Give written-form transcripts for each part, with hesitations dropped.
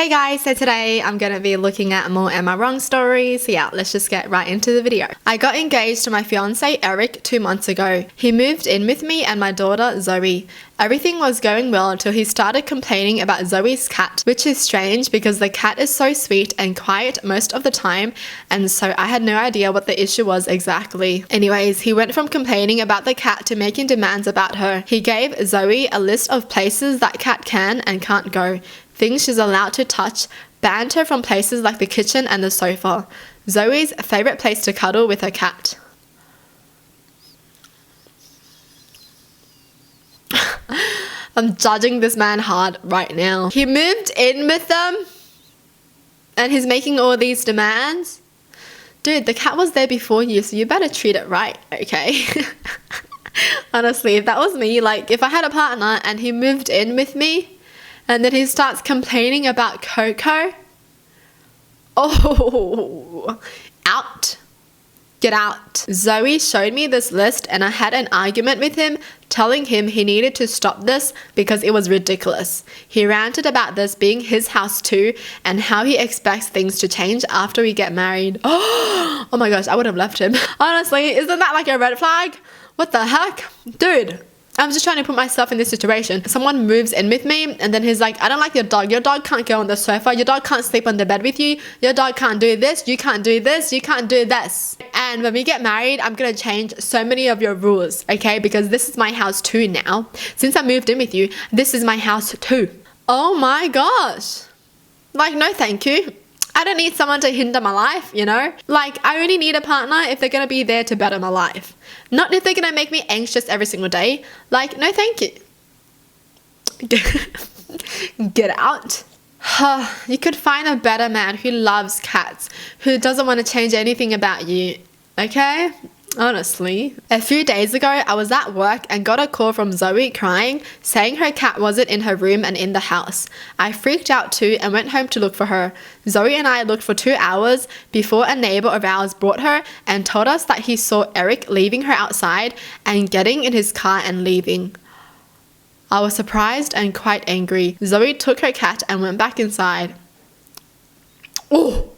Hey guys, so today I'm going to be looking at more Am I Wrong stories. So yeah, let's just get right into the video. I got engaged to my fiance Eric 2 months ago. He moved in with me and my daughter Zoe. Everything was going well until he started complaining about Zoe's cat, which is strange because the cat is so sweet and quiet most of the time, and so I had no idea what the issue was exactly. Anyways, he went from complaining about the cat to making demands about her. He gave Zoe a list of places that cat can and can't go, things she's allowed to touch, banned her from places like the kitchen and the sofa. Zoe's favorite place to cuddle with her cat. I'm judging this man hard right now. He moved in with them and he's making all these demands. Dude, the cat was there before you, so you better treat it right, okay? Honestly, if that was me, like if I had a partner and he moved in with me and then he starts complaining about Coco, oh, out. Get out. Zoe showed me this list and I had an argument with him, telling him he needed to stop this because it was ridiculous. He ranted about this being his house too and how he expects things to change after we get married. Oh my gosh, I would have left him. Honestly, isn't that like a red flag? What the heck? Dude, I'm just trying to put myself in this situation. Someone moves in with me and then he's like, I don't like your dog. Your dog can't go on the sofa. Your dog can't sleep on the bed with you. Your dog can't do this. You can't do this. You can't do this. And when we get married, I'm going to change so many of your rules, okay? Because this is my house too now. Since I moved in with you, this is my house too. Oh my gosh. Like, no thank you. I don't need someone to hinder my life, you know? Like, I only need a partner if they're going to be there to better my life. Not if they're going to make me anxious every single day. Like, no thank you. Get out. You could find a better man who loves cats, who doesn't want to change anything about you, okay? Honestly. A few days ago, I was at work and got a call from Zoe crying, saying her cat wasn't in her room and in the house. I freaked out too and went home to look for her. Zoe and I looked for 2 hours before a neighbor of ours brought her and told us that he saw Eric leaving her outside and getting in his car and leaving. I was surprised and quite angry. Zoe took her cat and went back inside. Oh!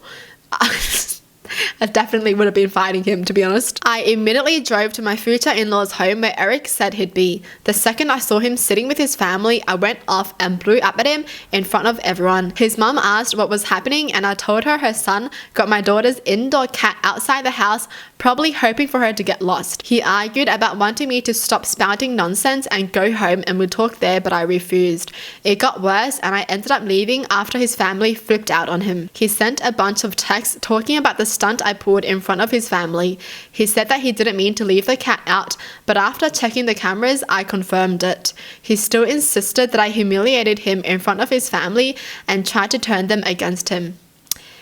I definitely would have been fighting him, to be honest. I immediately drove to my future in-law's home where Eric said he'd be. The second I saw him sitting with his family, I went off and blew up at him in front of everyone. His mum asked what was happening and I told her her son got my daughter's indoor cat outside the house, probably hoping for her to get lost. He argued about wanting me to stop spouting nonsense and go home and we'd talk there, but I refused. It got worse and I ended up leaving after his family flipped out on him. He sent a bunch of texts talking about the stunt I pulled in front of his family. He said that he didn't mean to leave the cat out, but after checking the cameras, I confirmed it. He still insisted that I humiliated him in front of his family and tried to turn them against him.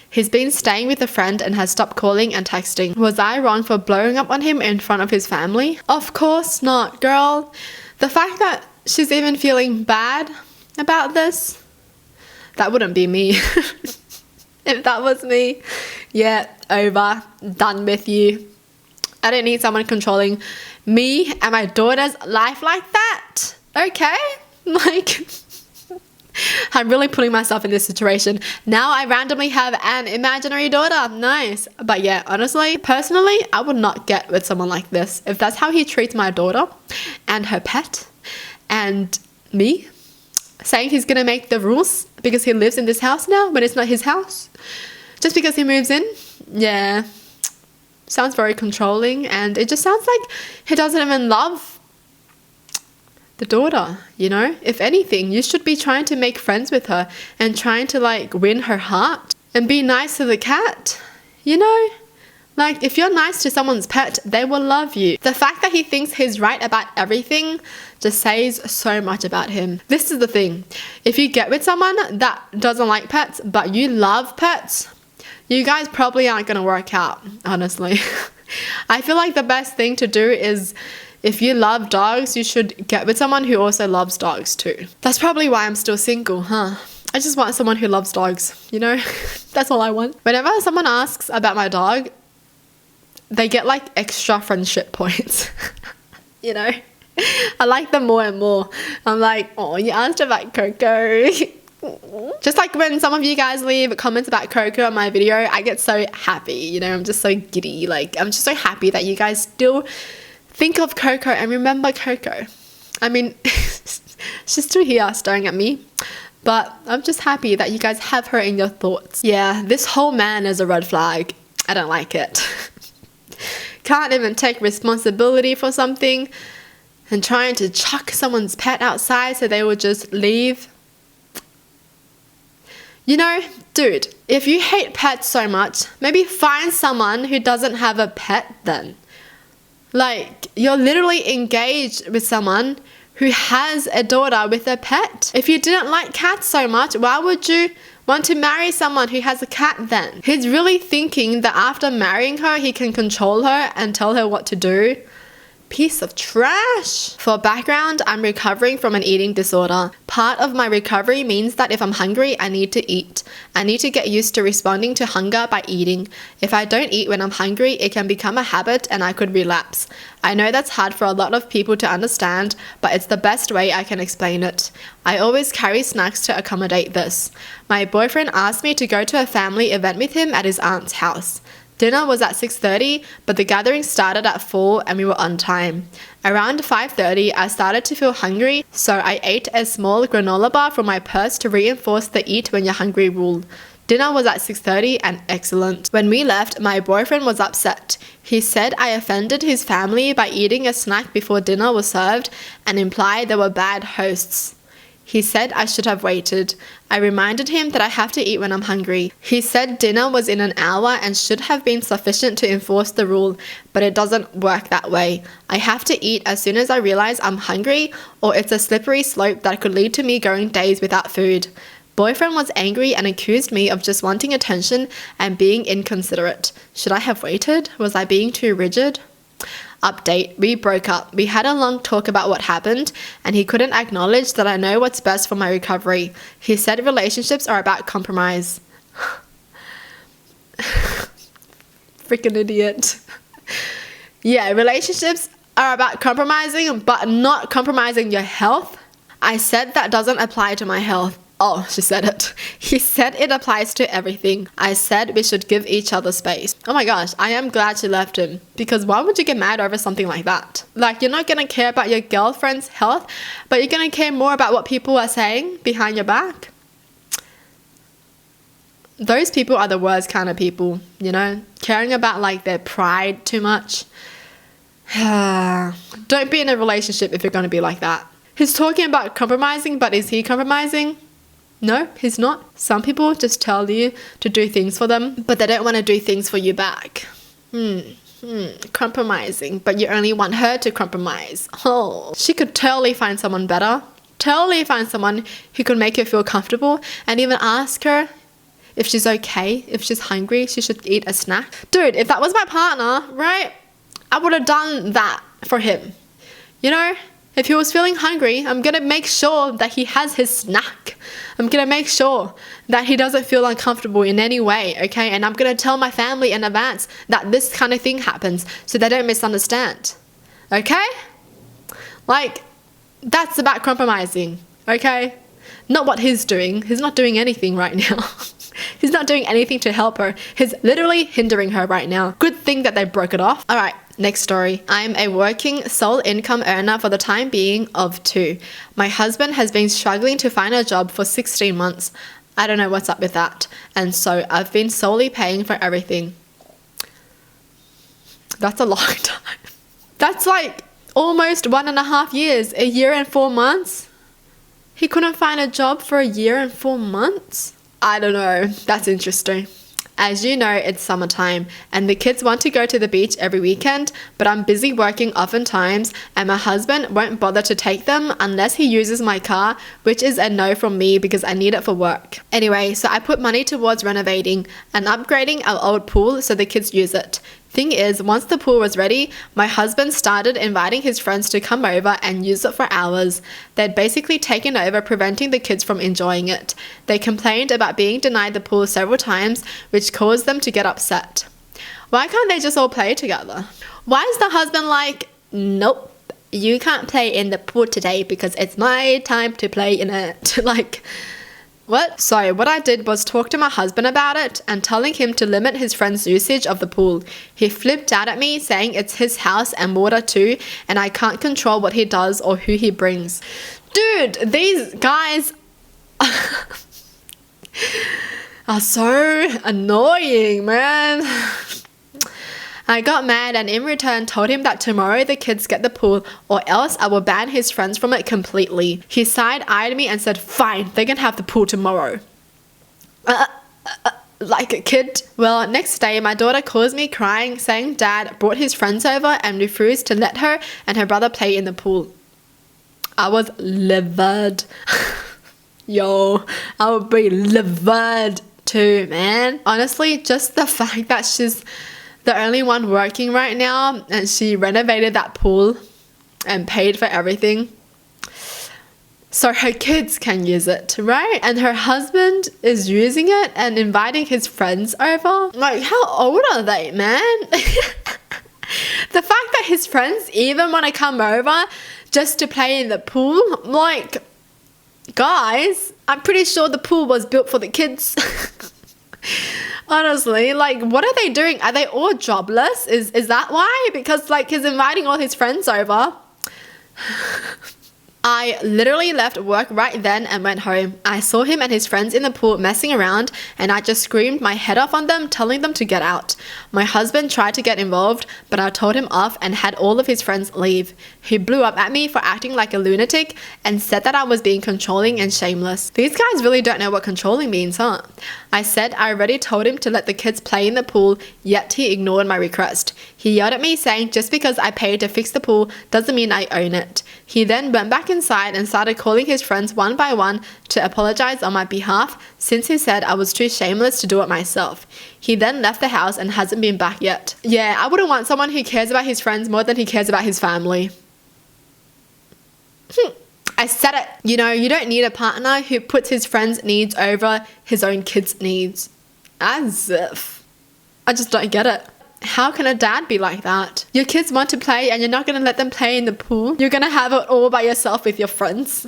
He's been staying with a friend and has stopped calling and texting. Was I wrong for blowing up on him in front of his family? Of course not, girl. The fact that she's even feeling bad about this, that wouldn't be me. If that was me, yeah, over, done with you. I don't need someone controlling me and my daughter's life like that, okay? Like, I'm really putting myself in this situation. Now I randomly have an imaginary daughter, nice. But yeah, honestly, personally, I would not get with someone like this. If that's how he treats my daughter and her pet and me, saying he's gonna make the rules because he lives in this house now when it's not his house, just because he moves in, yeah, sounds very controlling, and it just sounds like he doesn't even love the daughter, you know? If anything, you should be trying to make friends with her and trying to like win her heart and be nice to the cat, you know? Like, if you're nice to someone's pet, they will love you. The fact that he thinks he's right about everything just says so much about him. This is the thing. If you get with someone that doesn't like pets, but you love pets, you guys probably aren't going to work out, honestly. I feel like the best thing to do is, if you love dogs, you should get with someone who also loves dogs too. That's probably why I'm still single, huh? I just want someone who loves dogs, you know? That's all I want. Whenever someone asks about my dog, they get like extra friendship points, you know? I like them more and more. I'm like, oh, you asked about Coco. Just like when some of you guys leave comments about Coco on my video, I get so happy, you know, I'm just so giddy. Like, I'm just so happy that you guys still think of Coco and remember Coco. I mean, she's still here staring at me, but I'm just happy that you guys have her in your thoughts. Yeah, this whole man is a red flag. I don't like it. Can't even take responsibility for something and trying to chuck someone's pet outside so they will just leave. You know, dude, if you hate pets so much, maybe find someone who doesn't have a pet then. Like, you're literally engaged with someone who has a daughter with a pet. If you didn't like cats so much, why would you want to marry someone who has a cat then? He's really thinking that after marrying her, he can control her and tell her what to do. Piece of trash. For background, I'm recovering from an eating disorder. Part of my recovery means that if I'm hungry, I need to eat. I need to get used to responding to hunger by eating. If I don't eat when I'm hungry, it can become a habit and I could relapse. I know that's hard for a lot of people to understand, but it's the best way I can explain it. I always carry snacks to accommodate this. My boyfriend asked me to go to a family event with him at his aunt's house. Dinner was at 6:30, but the gathering started at 4 and we were on time. Around 5:30, I started to feel hungry, so I ate a small granola bar from my purse to reinforce the eat when you're hungry rule. Dinner was at 6:30 and excellent. When we left, my boyfriend was upset. He said I offended his family by eating a snack before dinner was served and implied they were bad hosts. He said I should have waited. I reminded him that I have to eat when I'm hungry. He said dinner was in an hour and should have been sufficient to enforce the rule, but it doesn't work that way. I have to eat as soon as I realize I'm hungry, or it's a slippery slope that could lead to me going days without food. Boyfriend was angry and accused me of just wanting attention and being inconsiderate. Should I have waited? Was I being too rigid? Update, we broke up. We had a long talk about what happened and he couldn't acknowledge that I know what's best for my recovery. He said relationships are about compromise. Freaking idiot. Yeah, relationships are about compromising, but not compromising your health. I said that doesn't apply to my health. Oh, she said it. He said it applies to everything. I said we should give each other space. Oh my gosh, I am glad she left him. Because why would you get mad over something like that? Like, you're not going to care about your girlfriend's health, but you're going to care more about what people are saying behind your back? Those people are the worst kind of people, you know? Caring about like their pride too much. Don't be in a relationship if you're going to be like that. He's talking about compromising, but is he compromising? No, he's not. Some people just tell you to do things for them, but they don't want to do things for you back. Compromising, but you only want her to compromise. Oh, she could totally find someone better. Totally find someone who could make her feel comfortable and even ask her if she's okay, if she's hungry, she should eat a snack. Dude, if that was my partner, right, I would have done that for him. You know? If he was feeling hungry, I'm going to make sure that he has his snack. I'm going to make sure that he doesn't feel uncomfortable in any way, okay? And I'm going to tell my family in advance that this kind of thing happens so they don't misunderstand, okay? Like, that's about compromising, okay? Not what he's doing. He's not doing anything right now. He's not doing anything to help her. He's literally hindering her right now. Good thing that they broke it off. All right, next story. I'm a working sole income earner for the time being of 2. My husband has been struggling to find a job for 16 months. I don't know what's up with that. And so I've been solely paying for everything. That's a long time. That's like almost 1.5 years, a year and 4 months. He couldn't find a job for a year and 4 months? I don't know. That's interesting. As you know, it's summertime and the kids want to go to the beach every weekend, but I'm busy working oftentimes and my husband won't bother to take them unless he uses my car, which is a no from me because I need it for work. Anyway, so I put money towards renovating and upgrading our old pool so the kids use it. Thing is, once the pool was ready, my husband started inviting his friends to come over and use it for hours. They'd basically taken over, preventing the kids from enjoying it. They complained about being denied the pool several times, which caused them to get upset. Why can't they just all play together? Why is the husband like, nope, you can't play in the pool today because it's my time to play in it? Like, What? So what I did was talk to my husband about it and telling him to limit his friend's usage of the pool. He flipped out at me saying it's his house and water too, and I can't control what he does or who he brings. Dude, these guys are so annoying, man. I got mad and in return told him that tomorrow the kids get the pool or else I will ban his friends from it completely. He side-eyed me and said, fine, they can have the pool tomorrow. Like a kid. Well, next day my daughter calls me crying saying dad brought his friends over and refused to let her and her brother play in the pool. I was livid. Yo, I would be livid too, man. Honestly, just the fact that she's the only one working right now and she renovated that pool and paid for everything so her kids can use it, right? And her husband is using it and inviting his friends over. Like, how old are they, man? The fact that his friends even want to come over just to play in the pool, like, guys, I'm pretty sure the pool was built for the kids. Honestly, like, what are they doing? Are they all jobless? Is that why? Because, like, he's inviting all his friends over. I literally left work right then and went home. I saw him and his friends in the pool messing around and I just screamed my head off on them, telling them to get out. My husband tried to get involved, but I told him off and had all of his friends leave. He blew up at me for acting like a lunatic and said that I was being controlling and shameless. These guys really don't know what controlling means, huh? I said I already told him to let the kids play in the pool, yet he ignored my request. He yelled at me saying just because I paid to fix the pool doesn't mean I own it. He then went back inside and started calling his friends one by one to apologize on my behalf since he said I was too shameless to do it myself. He then left the house and hasn't been back yet. Yeah, I wouldn't want someone who cares about his friends more than he cares about his family. I said it. You know, you don't need a partner who puts his friends' needs over his own kids' needs. As if. I just don't get it. How can a dad be like that? Your kids want to play and you're not going to let them play in the pool. You're going to have it all by yourself with your friends.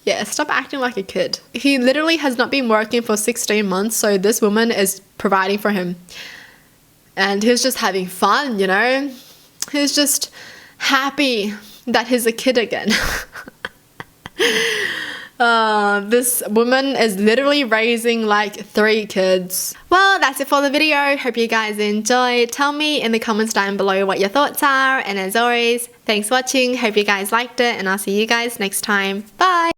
Yeah, stop acting like a kid. He literally has not been working for 16 months, so this woman is providing for him. And he's just having fun, you know? He's just happy that he's a kid again. This woman is literally raising like 3 kids. Well, that's it for the video. Hope you guys enjoyed. Tell me in the comments down below what your thoughts are. And as always, thanks for watching. Hope you guys liked it and I'll see you guys next time. Bye!